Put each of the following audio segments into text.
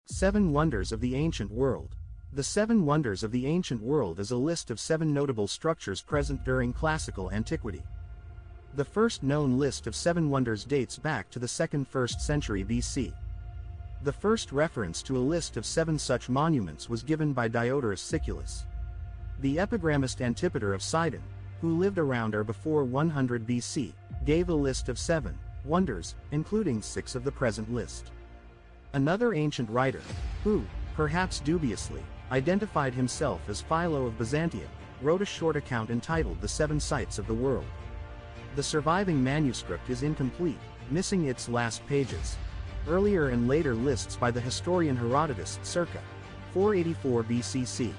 7 Wonders of the Ancient World. The 7 Wonders of the Ancient World is a list of 7 notable structures present during classical antiquity. The first known list of 7 wonders dates back to the 1st century BC. The first reference to a list of 7 such monuments was given by Diodorus Siculus. The epigrammist Antipater of Sidon, who lived around or before 100 BC, gave a list of 7 wonders, including 6 of the present list. Another ancient writer, who, perhaps dubiously, identified himself as Philo of Byzantium, wrote a short account entitled The 7 Sights of the World. The surviving manuscript is incomplete, missing its last pages. Earlier and later lists by the historian Herodotus circa 484 BCC,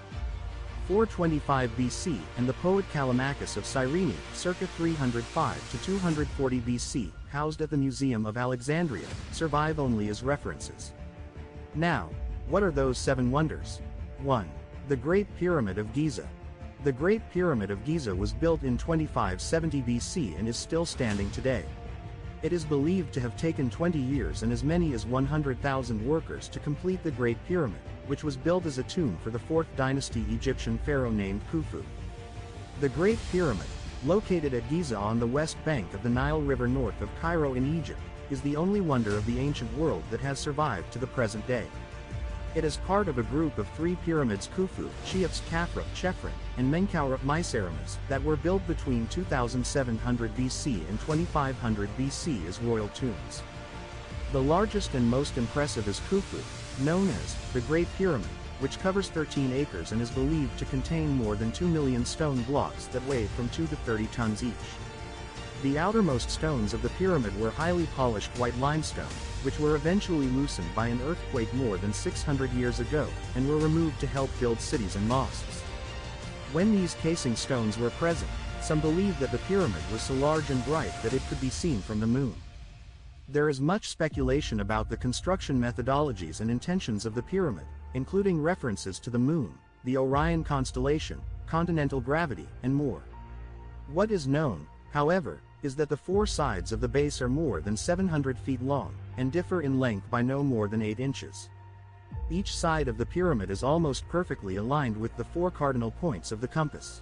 425 BC and the poet Callimachus of Cyrene circa 305 to 240 BC, housed at the Museum of Alexandria, survive only as references. Now, what are those 7 wonders? 1. The Great Pyramid of Giza. The Great Pyramid of Giza was built in 2570 BC and is still standing today. It is believed to have taken 20 years and as many as 100,000 workers to complete the Great Pyramid, which was built as a tomb for the 4th dynasty Egyptian pharaoh named Khufu. The Great Pyramid, located at Giza on the west bank of the Nile River north of Cairo in Egypt, is the only wonder of the ancient world that has survived to the present day. It is part of a group of 3 pyramids Khufu, Cheops, Khafra, Chephren, and Menkaure Myceramus that were built between 2700 BC and 2500 BC as royal tombs. The largest and most impressive is Khufu, known as the Great Pyramid, which covers 13 acres and is believed to contain more than 2 million stone blocks that weigh from 2 to 30 tons each. The outermost stones of the pyramid were highly polished white limestone, which were eventually loosened by an earthquake more than 600 years ago, and were removed to help build cities and mosques. When these casing stones were present, some believed that the pyramid was so large and bright that it could be seen from the moon. There is much speculation about the construction methodologies and intentions of the pyramid, including references to the moon, the Orion constellation, continental gravity, and more. What is known, however, is that the 4 sides of the base are more than 700 feet long, and differ in length by no more than 8 inches. Each side of the pyramid is almost perfectly aligned with the 4 cardinal points of the compass.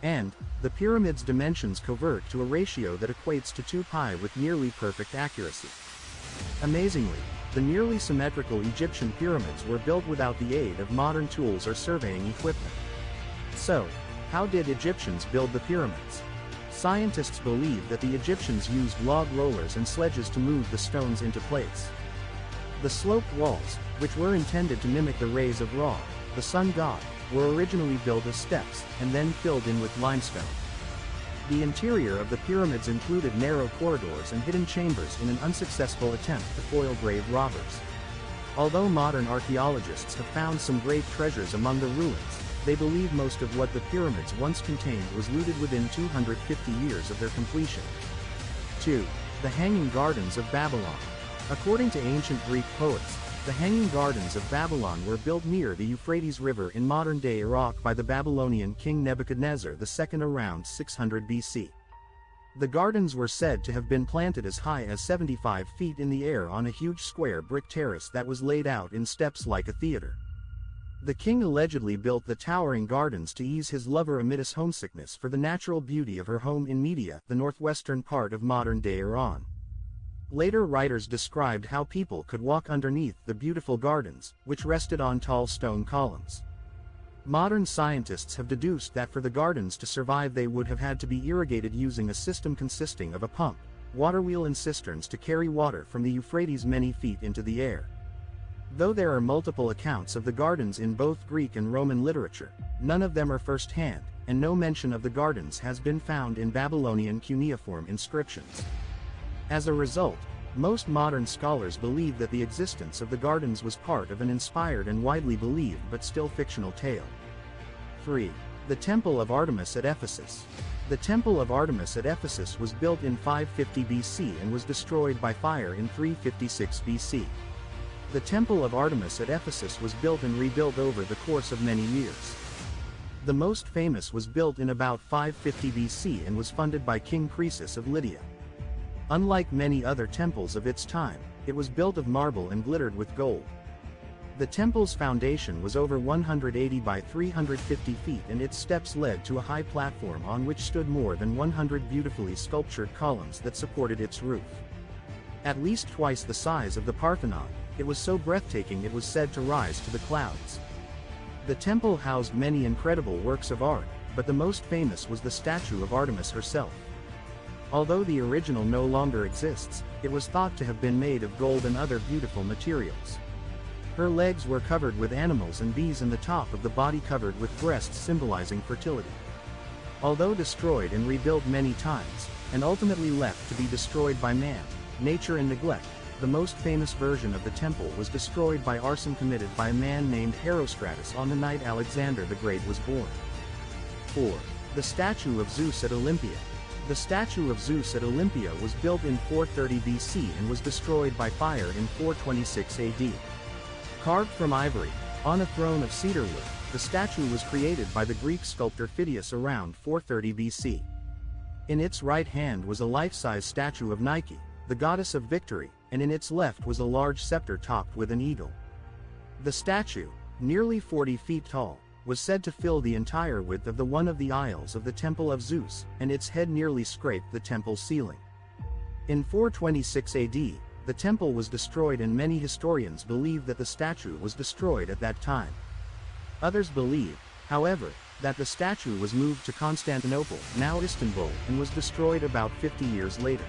And, the pyramid's dimensions convert to a ratio that equates to 2 pi with nearly perfect accuracy. Amazingly, the nearly symmetrical Egyptian pyramids were built without the aid of modern tools or surveying equipment. So, how did Egyptians build the pyramids? Scientists believe that the Egyptians used log rollers and sledges to move the stones into place. The sloped walls, which were intended to mimic the rays of Ra, the sun god, were originally built as steps, and then filled in with limestone. The interior of the pyramids included narrow corridors and hidden chambers in an unsuccessful attempt to foil grave robbers. Although modern archaeologists have found some great treasures among the ruins, they believe most of what the pyramids once contained was looted within 250 years of their completion. 2. The Hanging Gardens of Babylon. According to ancient Greek poets, the Hanging Gardens of Babylon were built near the Euphrates River in modern-day Iraq by the Babylonian king Nebuchadnezzar II around 600 BC. The gardens were said to have been planted as high as 75 feet in the air on a huge square brick terrace that was laid out in steps like a theater. The king allegedly built the towering gardens to ease his lover Amidus' homesickness for the natural beauty of her home in Media, the northwestern part of modern-day Iran. Later writers described how people could walk underneath the beautiful gardens, which rested on tall stone columns. Modern scientists have deduced that for the gardens to survive they would have had to be irrigated using a system consisting of a pump, water wheel and cisterns to carry water from the Euphrates many feet into the air. Though there are multiple accounts of the gardens in both Greek and Roman literature, none of them are first-hand, and no mention of the gardens has been found in Babylonian cuneiform inscriptions. As a result, most modern scholars believe that the existence of the gardens was part of an inspired and widely believed but still fictional tale. 3. The Temple of Artemis at Ephesus. The Temple of Artemis at Ephesus was built in 550 BC and was destroyed by fire in 356 BC. The Temple of Artemis at Ephesus was built and rebuilt over the course of many years. The most famous was built in about 550 BC and was funded by King Croesus of Lydia. Unlike many other temples of its time, it was built of marble and glittered with gold. The temple's foundation was over 180 by 350 feet and its steps led to a high platform on which stood more than 100 beautifully sculptured columns that supported its roof. At least twice the size of the Parthenon, it was so breathtaking it was said to rise to the clouds. The temple housed many incredible works of art, but the most famous was the statue of Artemis herself. Although the original no longer exists, it was thought to have been made of gold and other beautiful materials. Her legs were covered with animals and bees and the top of the body covered with breasts symbolizing fertility. Although destroyed and rebuilt many times, and ultimately left to be destroyed by man, nature and neglect, the most famous version of the temple was destroyed by arson committed by a man named Herostratus on the night Alexander the Great was born. 4. The Statue of Zeus at Olympia. The statue of Zeus at Olympia was built in 430 BC and was destroyed by fire in 426 AD. Carved from ivory, on a throne of cedar wood, the statue was created by the Greek sculptor Phidias around 430 BC. In its right hand was a life-size statue of Nike, the goddess of victory, and in its left was a large scepter topped with an eagle. The statue, nearly 40 feet tall, was said to fill the entire width of one of the aisles of the Temple of Zeus, and its head nearly scraped the temple's ceiling. In 426 AD, the temple was destroyed and many historians believe that the statue was destroyed at that time. Others believe, however, that the statue was moved to Constantinople, now Istanbul, and was destroyed about 50 years later.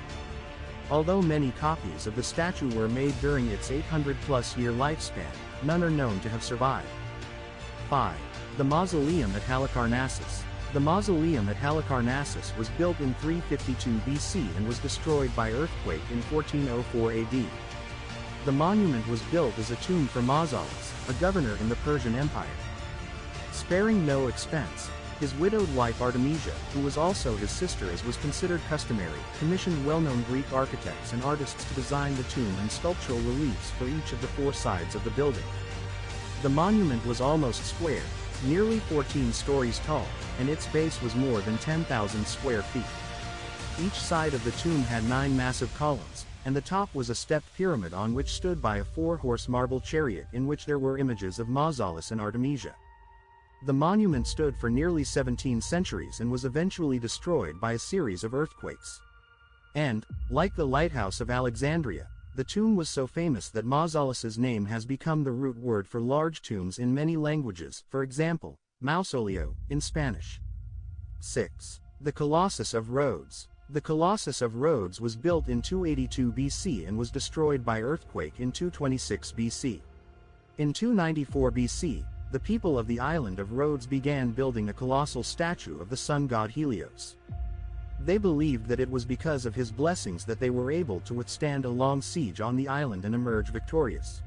Although many copies of the statue were made during its 800-plus year lifespan, none are known to have survived. 5. The Mausoleum at Halicarnassus. The Mausoleum at Halicarnassus was built in 352 BC and was destroyed by earthquake in 1404 AD. The monument was built as a tomb for Mausolus, a governor in the Persian Empire. Sparing no expense, his widowed wife Artemisia, who was also his sister as was considered customary, commissioned well-known Greek architects and artists to design the tomb and sculptural reliefs for each of the four sides of the building. The monument was almost square, nearly 14 stories tall, and its base was more than 10,000 square feet. Each side of the tomb had 9 massive columns, and the top was a stepped pyramid on which stood by a 4-horse marble chariot in which there were images of Mausolus and Artemisia. The monument stood for nearly 17 centuries and was eventually destroyed by a series of earthquakes. And, like the Lighthouse of Alexandria, the tomb was so famous that Mausolus's name has become the root word for large tombs in many languages, for example, Mausoleo, in Spanish. 6. The Colossus of Rhodes. The Colossus of Rhodes was built in 282 BC and was destroyed by earthquake in 226 BC. In 294 BC, the people of the island of Rhodes began building a colossal statue of the sun god Helios. They believed that it was because of his blessings that they were able to withstand a long siege on the island and emerge victorious.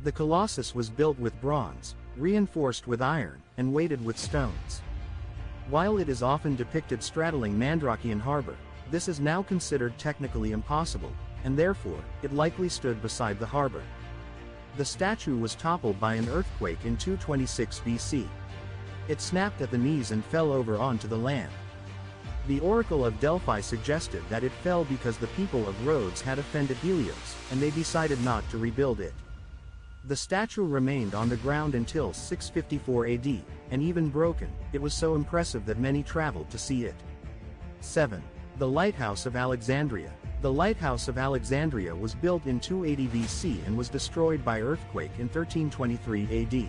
The Colossus was built with bronze, reinforced with iron, and weighted with stones. While it is often depicted straddling Mandrakean harbor, this is now considered technically impossible, and therefore, it likely stood beside the harbor. The statue was toppled by an earthquake in 226 BC. It snapped at the knees and fell over onto the land. The Oracle of Delphi suggested that it fell because the people of Rhodes had offended Helios, and they decided not to rebuild it. The statue remained on the ground until 654 AD, and even broken, it was so impressive that many traveled to see it. 7. The Lighthouse of Alexandria. The Lighthouse of Alexandria was built in 280 BC and was destroyed by earthquake in 1323 AD.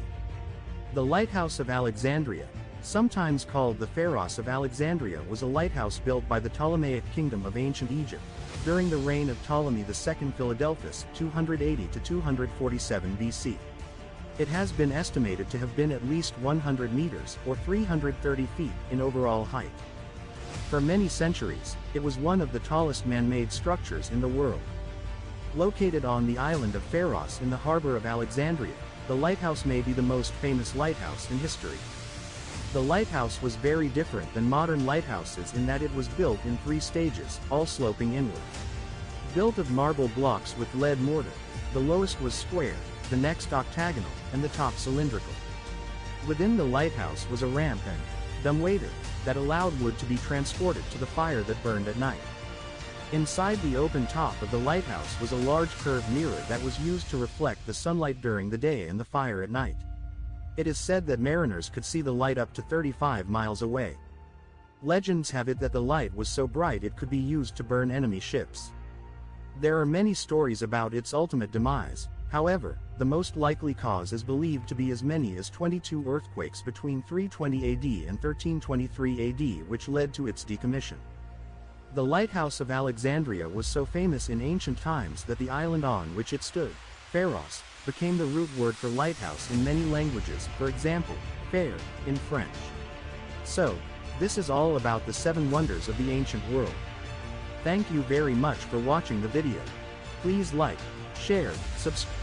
The Lighthouse of Alexandria, sometimes called the Pharos of Alexandria, was a lighthouse built by the Ptolemaic kingdom of ancient Egypt, during the reign of Ptolemy II Philadelphus, 280 to 247 BC. It has been estimated to have been at least 100 meters, or 330 feet, in overall height. For many centuries, it was one of the tallest man-made structures in the world. Located on the island of Pharos in the harbor of Alexandria, the lighthouse may be the most famous lighthouse in history. The lighthouse was very different than modern lighthouses in that it was built in 3 stages, all sloping inward. Built of marble blocks with lead mortar, the lowest was square, the next octagonal, and the top cylindrical. Within the lighthouse was a ramp and dumbwaiter that allowed wood to be transported to the fire that burned at night. Inside the open top of the lighthouse was a large curved mirror that was used to reflect the sunlight during the day and the fire at night. It is said that mariners could see the light up to 35 miles away. Legends have it that the light was so bright it could be used to burn enemy ships. There are many stories about its ultimate demise. However, the most likely cause is believed to be as many as 22 earthquakes between 320 AD and 1323 AD which led to its decommission. The Lighthouse of Alexandria was so famous in ancient times that the island on which it stood, Pharos, became the root word for lighthouse in many languages, for example, fair, in French. So, this is all about the 7 wonders of the ancient world. Thank you very much for watching the video. Please like, share, subscribe.